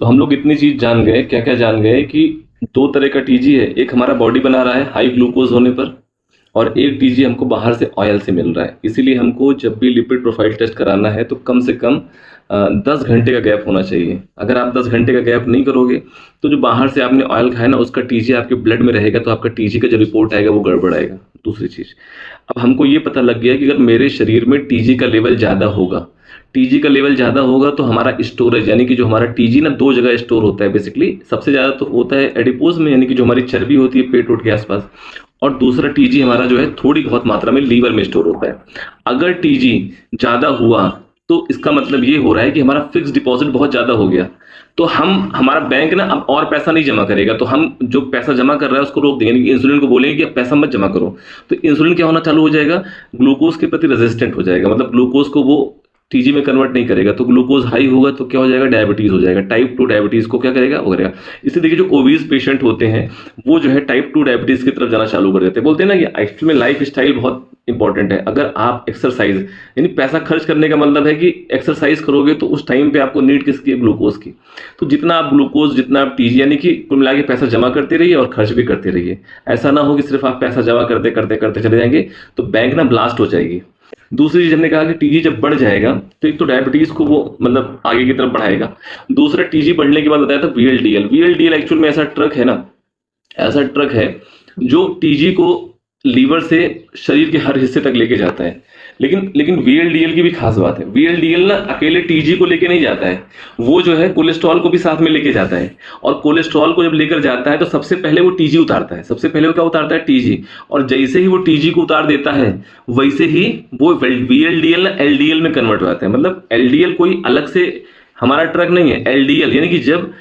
तो हम लोग इतनी चीज जान गए, क्या क्या जान गए कि दो तरह का टीजी है। एक हमारा बॉडी बना रहा है हाई ग्लूकोज होने पर, और एक टीजी हमको बाहर से ऑयल से मिल रहा है। इसीलिए हमको जब भी लिपिड प्रोफाइल टेस्ट कराना है तो कम से कम 10 घंटे का गैप होना चाहिए। अगर आप 10 घंटे का गैप नहीं करोगे तो जो बाहर से आपने ऑयल खाया ना, उसका टीजी आपके ब्लड में रहेगा, तो आपका टीजी का जो रिपोर्ट आएगा वो गड़बड़ आएगा। दूसरी चीज, अब हमको ये पता लग गया कि अगर मेरे शरीर में टीजी का लेवल ज़्यादा होगा, टीजी का लेवल ज़्यादा होगा तो हमारा स्टोरेज, यानी कि जो हमारा टीजी ना दो जगह स्टोर होता है बेसिकली। सबसे ज़्यादा तो होता है एडिपोज में, यानी कि जो हमारी चर्बी होती है पेट वोट के आसपास, और दूसरा टीजी हमारा जो है थोड़ी बहुत मात्रा में लीवर में स्टोर होता है। अगर टीजी ज़्यादा हुआ तो इसका मतलब ये हो रहा है कि हमारा फिक्स डिपॉजिट बहुत ज़्यादा हो गया, तो हमारा बैंक ना अब और पैसा नहीं जमा करेगा, तो हम जो पैसा जमा कर रहा है उसको रोक देंगे, यानी कि इंसुलिन को बोलेंगे कि अब पैसा मत जमा करो। तो इंसुलिन क्या होना चालू हो जाएगा, ग्लूकोज के प्रति रेजिस्टेंट हो जाएगा, मतलब ग्लूकोज को वो टीजी में कन्वर्ट नहीं करेगा। तो ग्लूकोज हाई होगा तो क्या हो जाएगा, डायबिटीज हो जाएगा। टाइप 2 डायबिटीज को क्या करेगा, वो करेगा। इसलिए देखिए, जो ओबीज पेशेंट होते हैं वो जो है टाइप 2 डायबिटीज की तरफ जाना चालू कर देते हैं। बोलते हैं ना कि एक्चुअली में लाइफ स्टाइल बहुत इंपॉर्टेंट है। अगर आप एक्सरसाइज, यानी पैसा खर्च करने का मतलब है कि एक्सरसाइज करोगे तो उस टाइम पे आपको नीड किसकी है, ग्लूकोज की। तो जितना आप ग्लूकोज, जितना आप टीजी, यानी कि कुल मिला के पैसा जमा करते रहिए और खर्च भी करते रहिए। ऐसा ना हो कि सिर्फ आप पैसा जमा करते करते करते चले जाएंगे तो बैंक ना ब्लास्ट हो जाएगी। दूसरी चीज हमने कहा कि टीजी जब बढ़ जाएगा तो एक तो डायबिटीज को वो मतलब आगे की तरफ बढ़ाएगा। दूसरा, टीजी बढ़ने के बाद बताया था वीएलडीएल। वीएलडीएल एक्चुअल में ऐसा ट्रक है ना, ऐसा ट्रक है जो टीजी को लीवर से शरीर के हर हिस्से तक लेके जाता है। लेकिन वीएलडीएल की भी खास बात है, वीएलडीएल ना अकेले टीजी को लेके नहीं जाता है, वो जो है कोलेस्ट्रॉल को भी साथ में लेके जाता है। और कोलेस्ट्रॉल को जब लेकर जाता है तो सबसे पहले वो टीजी उतारता है। सबसे पहले वो क्या उतारता है, टीजी। और जैसे ही वो टीजी को उतार देता है वैसे ही वो वीएलडीएल ना एलडीएल में कन्वर्ट हो जाता है। मतलब एलडीएल कोई अलग से हमारा ट्रक नहीं है, एलडीएल, यानी कि जब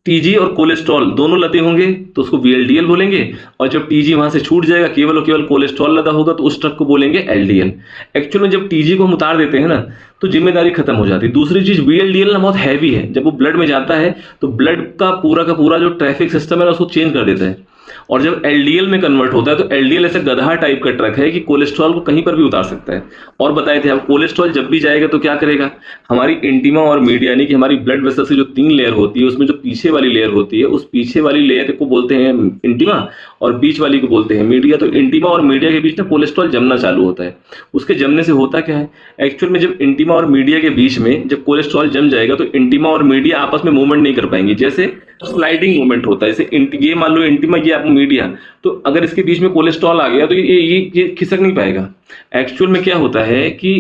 टीजी और कोलेस्ट्रॉल दोनों लदे होंगे तो उसको वीएलडीएल बोलेंगे, और जब टीजी वहां से छूट जाएगा, केवल और केवल कोलेस्ट्रॉल लदा होगा, तो उस ट्रक को बोलेंगे एलडीएल। एक्चुअल में जब टीजी को हम उतार देते हैं ना तो जिम्मेदारी खत्म हो जाती है। दूसरी चीज, वीएलडीएल ना बहुत हैवी है, जब वो ब्लड में जाता है तो ब्लड का पूरा जो ट्रैफिक सिस्टम है ना उसको चेंज कर देता है। और जब एलडीएल में कन्वर्ट होता है तो एलडीएल ऐसे गधा टाइप का ट्रक है कि कोलेस्ट्रॉल को कहीं पर भी उतार सकता है। और बताए थे, अब कोलेस्ट्रॉल जब भी जाएगा तो क्या करेगा, हमारी इंटीमा और मीडिया, यानी कि हमारी ब्लड वेसल से जो 3 लेयर होती है उसमें जो पीछे वाली लेयर होती है, उस पीछे वाली लेयर को बोलते हैं इंटीमा और बीच वाली को बोलते हैं मीडिया। तो इंटीमा और मीडिया के बीच में कोलेस्ट्रॉल जमना चालू होता है। उसके जमने से होता क्या है, एक्चुअल में जब इंटीमा और मीडिया के बीच में जब कोलेस्ट्रॉल जम जाएगा तो इंटीमा और मीडिया आपस में मूवमेंट नहीं कर पाएंगे। जैसे स्लाइडिंग मूवमेंट होता है, जैसे ये मान लो इंटीमा, ये आपको मीडिया, तो अगर इसके बीच में कोलेस्ट्रॉल आ गया तो ये खिसक नहीं पाएगा। एक्चुअल में क्या होता है कि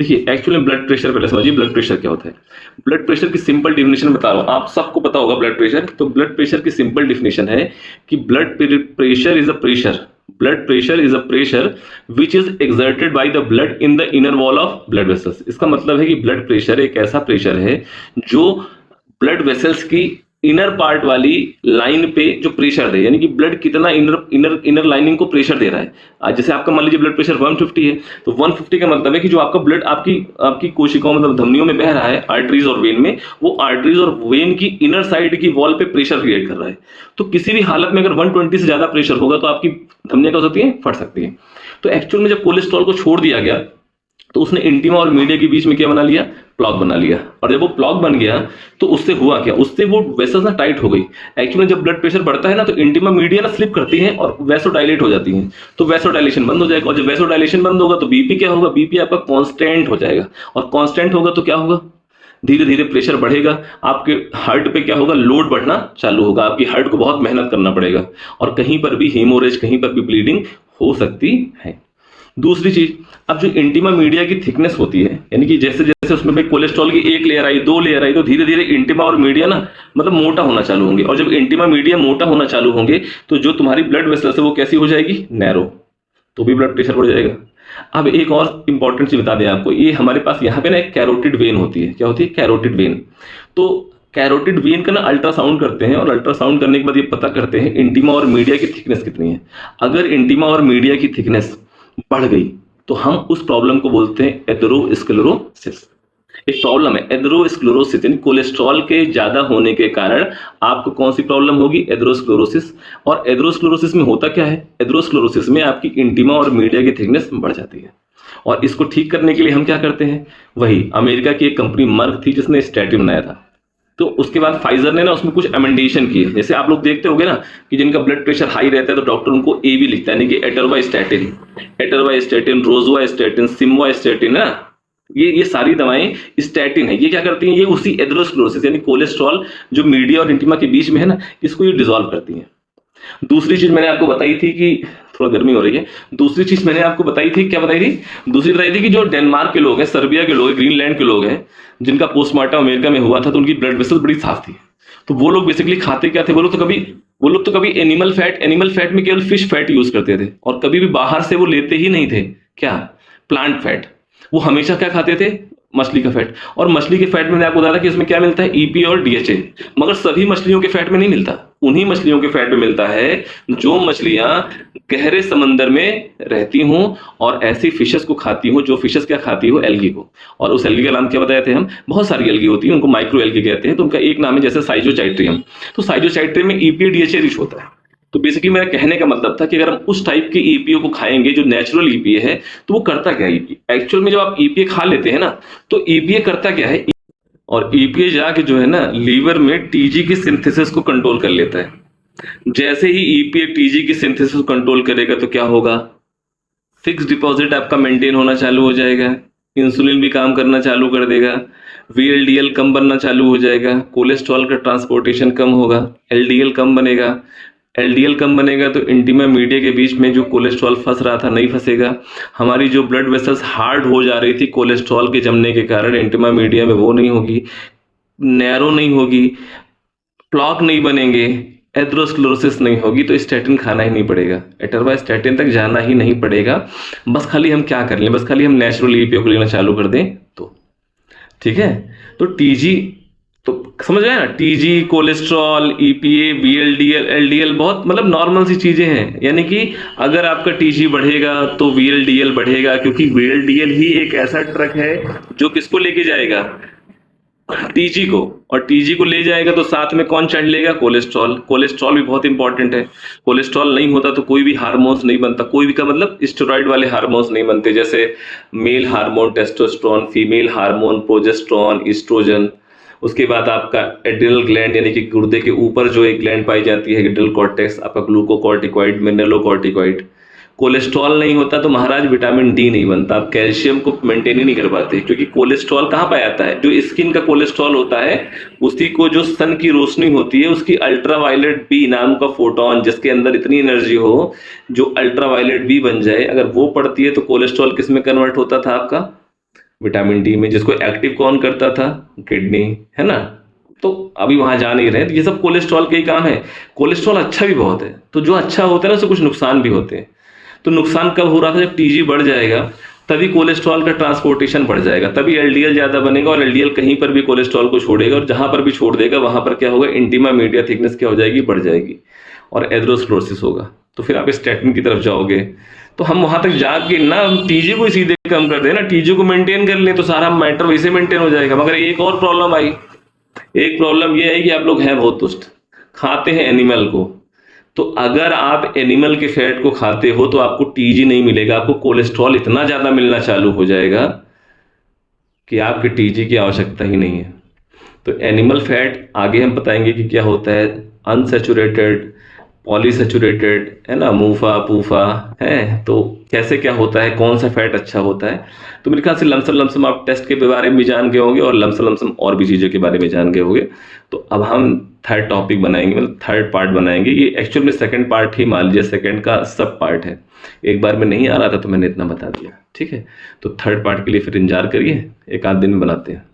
देखिए, एक्चुअल में ब्लड प्रेशर, पहले समझिए ब्लड प्रेशर क्या होता है। ब्लड प्रेशर की सिंपल डिफिनेशन बता रहा हूं, आप सबको पता होगा ब्लड प्रेशर। तो ब्लड प्रेशर की सिंपल डिफिनेशन है कि blood pressure is a pressure, blood pressure is a pressure which is exerted by the blood in the inner wall of blood vessels. इसका मतलब है कि ब्लड प्रेशर एक ऐसा प्रेशर है जो ब्लड वेसल्स की इनर पार्ट वाली लाइन पे जो प्रेशर दे, यानी कि ब्लड कितना इनर लाइनिंग को प्रेशर दे रहा है। आज जैसे आपका मान लीजिए ब्लड प्रेशर 150 है, तो 150 का मतलब है कि जो आपका ब्लड आपकी कोशिकाओं मतलब धमनियों में बह रहा है, आर्टरीज और वेन में, वो आर्टरीज और वेन की इनर साइड की वॉल पे प्रेशर क्रिएट कर रहा है। तो किसी भी हालत में अगर 120 से ज्यादा प्रेशर होगा तो आपकी धमनियां क्या हो सकती है, फट सकती है। तो एक्चुअल में जब कोलेस्ट्रॉल को छोड़ दिया गया तो उसने इंटीमा और मीडिया के बीच में क्या बना लिया, प्लॉक बना लिया। और जब वो प्लॉक बन गया तो उससे हुआ क्या, उससे वो वेसल्स ना टाइट हो गई। एक्चुअली जब ब्लड प्रेशर बढ़ता है ना तो इंटीमा मीडिया ना स्लिप करती है और वैसो डायलेट हो जाती है, तो वैसो डायलेशन बंद हो जाएगा। और जब वैसो डायलेशन बंद होगा तो बीपी क्या होगा, बीपी आपका कांस्टेंट हो जाएगा। और कांस्टेंट होगा तो क्या होगा, धीरे धीरे प्रेशर बढ़ेगा, आपके हार्ट पे क्या होगा, लोड बढ़ना चालू होगा, आपकी हार्ट को बहुत मेहनत करना पड़ेगा और कहीं पर भी हेमोरेज, कहीं पर भी ब्लीडिंग हो सकती है। दूसरी चीज, अब जो इंटीमा मीडिया की थिकनेस होती है, यानी कि जैसे जैसे उसमें भाई कोलेस्ट्रॉल की 1 लेयर आई, 2 लेयर आई, तो धीरे धीरे इंटीमा और मीडिया ना मतलब मोटा होना चालू होंगे। और जब इंटीमा मीडिया मोटा होना चालू होंगे तो जो तुम्हारी ब्लड वेसल्स है वो कैसी हो जाएगी, नैरो, तो भी ब्लड प्रेशर बढ़ जाएगा। अब एक और इंपॉर्टेंट चीज बता दें आपको, ये हमारे पास यहाँ पे ना एक कैरोटिड वेन होती है। क्या होती है, कैरोटिड वेन। तो कैरोटिड वेन का ना अल्ट्रासाउंड करते हैं और अल्ट्रासाउंड करने के बाद ये पता करते हैं इंटीमा और मीडिया की थिकनेस कितनी है। अगर इंटीमा और मीडिया की थिकनेस बढ़ गई तो हम उस प्रॉब्लम को बोलते हैं एथेरोस्क्लेरोसिस। एक प्रॉब्लम है एथेरोस्क्लेरोसिस, यानी कोलेस्ट्रॉल के ज्यादा होने के कारण आपको कौन सी प्रॉब्लम होगी, एथेरोस्क्लेरोसिस। और एथेरोस्क्लेरोसिस में होता क्या है, एथेरोस्क्लेरोसिस में आपकी इंटीमा और मीडिया की थिकनेस बढ़ जाती है। और इसको ठीक करने के लिए हम क्या करते हैं, वही अमेरिका की एक कंपनी मर्क थी जिसने स्टैटिन बनाया था। तो उसके बाद फाइजर ने ना उसमें कुछ अमेंडेशन किए, जैसे आप लोग देखते होंगे ना कि जिनका ब्लड प्रेशर हाई रहता है तो डॉक्टर उनको ए भी लिखता है, यानी कि एटरवाइस्टैटिन, रोजुवास्टैटिन, सिमवास्टैटिन ना, ये सारी दवाएं स्टैटिन है। ये क्या करती हैं, ये उसी एथेरोस्क्लेरोसिस यानी कोलेस्ट्रॉल जो मीडिया और इंटिमा के बीच में है ना, इसको ये डिसॉल्व करती हैं। दूसरी चीज मैंने आपको बताई थी कि थोड़ा गर्मी हो रही है, दूसरी चीज मैंने आपको बताई थी, क्या बताई थी, दूसरी बताई थी कि जो डेनमार्क के लोग हैं, सर्बिया के लोग हैं, ग्रीनलैंड के लोग हैं, जिनका पोस्टमार्टम अमेरिका में हुआ था तो उनकी ब्लड वेसल्स बड़ी साफ थी। तो वो लोग बेसिकली खाते क्या थे, वो लोग तो कभी एनिमल फैट में केवल फिश फैट यूज करते थे, और कभी भी बाहर से वो लेते ही नहीं थे क्या, प्लांट फैट। वो हमेशा क्या खाते थे, मछली का फैट। और मछली के फैट में मैंने आपको बताया था कि इसमें क्या मिलता है, ईपी और डीएचए, मगर सभी मछलियों के फैट में नहीं मिलता। उन्हीं मछलियों के फैट में मिलता है जो मछलियां गहरे समंदर में रहती हों और ऐसी फिशेस को खाती हो, जो फिशेस क्या खाती हो, एल्गी को। और उस एल्गी का नाम क्या बताए थे हम, बहुत सारी एल्गी होती है, उनको माइक्रो एल्गी कहते हैं। तो उनका एक नाम है जैसे साइजोचाइट्रियम। तो साइजोचाइट्रियम में ईपी डीएचए रिच होता है। तो बेसिकली मेरा कहने का मतलब था कि अगर हम उस टाइप के ईपीओ को खाएंगे जो नेचुरल ईपीए है, तो वो करता क्या है, एक्चुअल में जब आप ईपीए खा लेते हैं ना, तो ईपीए करता क्या है, और ईपीए जाके जो है ना लीवर में टीजी की सिंथेसिस को कंट्रोल कर लेता है। जैसे ही ईपीए टीजी की सिंथेसिस को कंट्रोल करेगा तो क्या होगा, फिक्स डिपॉजिट आपका मेंटेन होना चालू हो जाएगा, इंसुलिन भी काम करना चालू कर देगा, वीएलडीएल कम बनना चालू हो जाएगा, कोलेस्ट्रॉल का ट्रांसपोर्टेशन कम होगा, एलडीएल कम बनेगा। एलडीएल कम बनेगा तो इंटिमा मीडिया के बीच में जो कोलेस्ट्रॉल फंस रहा था नहीं फंसेगा। हमारी जो ब्लड वेसल्स हार्ड हो जा रही थी कोलेस्ट्रॉल के जमने के कारण इंटिमा मीडिया में, वो नहीं होगी, नैरो नहीं होगी, प्लॉक नहीं बनेंगे, एथेरोस्क्लेरोसिस नहीं होगी। तो स्टैटिन खाना ही नहीं पड़ेगा, एटरवास्टैटिन तक जाना ही नहीं पड़ेगा। बस खाली हम क्या कर लें, बस खाली हम नेचुरल ईपीओ को लेना चालू कर दें तो ठीक है। तो टीजी तो समझ गए ना, TG, cholesterol, EPA, VLDL, LDL बहुत मतलब नॉर्मल सी चीजें हैं। यानी कि अगर आपका टीजी बढ़ेगा तो वीएलडीएल बढ़ेगा, क्योंकि वीएलडीएल ही एक ऐसा ट्रक है जो किसको लेके जाएगा, टीजी को। और टीजी को ले जाएगा तो साथ में कौन चढ़ लेगा, कोलेस्ट्रॉल। कोलेस्ट्रॉल भी बहुत इंपॉर्टेंट है। कोलेस्ट्रॉल नहीं होता तो कोई भी हार्मोन्स नहीं बनता, कोई भी का मतलब स्टेरॉइड वाले हार्मोन्स नहीं बनते, जैसे male hormone testosterone, female hormone progesterone, oestrogen. उसके बाद आपका एड्रिनल ग्लैंड यानी कि गुर्दे के ऊपर जो एक ग्लैंड पाई जाती है, एड्रिनल कॉर्टेक्स, आपका ग्लूकोकॉर्टिकॉइड, मिनरलोकॉर्टिकॉइड। कोलेस्ट्रॉल नहीं होता तो महाराज विटामिन डी नहीं बनता, आप कैल्शियम को मेंटेन ही नहीं कर पाते, क्योंकि कोलेस्ट्रॉल कहाँ पाया जाता है, जो स्किन का कोलेस्ट्रॉल होता है उसी को जो सन की रोशनी होती है उसकी अल्ट्रावायलेट बी नाम का फोटोन, जिसके अंदर इतनी एनर्जी हो जो अल्ट्रावायलेट बी बन जाए, अगर वो पड़ती है तो कोलेस्ट्रॉल किस में कन्वर्ट होता था आपका, विटामिन डी में, जिसको एक्टिव कौन करता था, किडनी, है ना। तो अभी वहां जा नहीं रहे, तो ये सब कोलेस्ट्रॉल के ही काम है। कोलेस्ट्रॉल अच्छा भी बहुत है, तो जो अच्छा होता है ना उससे कुछ नुकसान भी होते हैं। तो नुकसान कब हो रहा था, जब टीजी बढ़ जाएगा तभी कोलेस्ट्रॉल का ट्रांसपोर्टेशन बढ़ जाएगा, तभी एलडीएल ज्यादा बनेगा, और एलडीएल कहीं पर भी कोलेस्ट्रॉल को छोड़ेगा, और जहां पर भी छोड़ देगा वहां पर क्या होगा, इंटिमा मीडिया थिकनेस क्या हो जाएगी, बढ़ जाएगी, और एथेरोस्क्लेरोसिस होगा। तो फिर आप स्टैटिन की तरफ जाओगे। तो हम वहां तक जाके ना टीजी को सीधे कम कर देना, टीजी को मेंटेन कर ले तो सारा मैटर वैसे मेंटेन हो जाएगा। मगर एक और प्रॉब्लम आई, एक प्रॉब्लम ये है कि आप लोग हैं बहुत तुष्ट, खाते हैं एनिमल को। तो अगर आप एनिमल के फैट को खाते हो तो आपको टीजी नहीं मिलेगा, आपको कोलेस्ट्रॉल इतना ज्यादा मिलना चालू हो जाएगा कि आपके टीजी की आवश्यकता ही नहीं है। तो एनिमल फैट आगे हम बताएंगे कि क्या होता है, अनसैचुरेटेड, पॉलीसैचुरेटेड, है ना, मूफा पूफा है, तो कैसे क्या होता है, कौन सा फैट अच्छा होता है। तो मेरे ख्याल से लमसम आप टेस्ट के बारे में भी जान गए होंगे, और लमसम और भी चीज़ों के बारे में जान गए होंगे। तो अब हम थर्ड टॉपिक बनाएंगे, मतलब थर्ड पार्ट बनाएंगे। ये एक्चुअल में सेकंड पार्ट ही मान लीजिए, सेकंड का सब पार्ट है। एक बार में नहीं आ रहा था तो मैंने इतना बता दिया, ठीक है। तो थर्ड पार्ट के लिए फिर इंतजार करिए, एक आध दिन में बनाते हैं।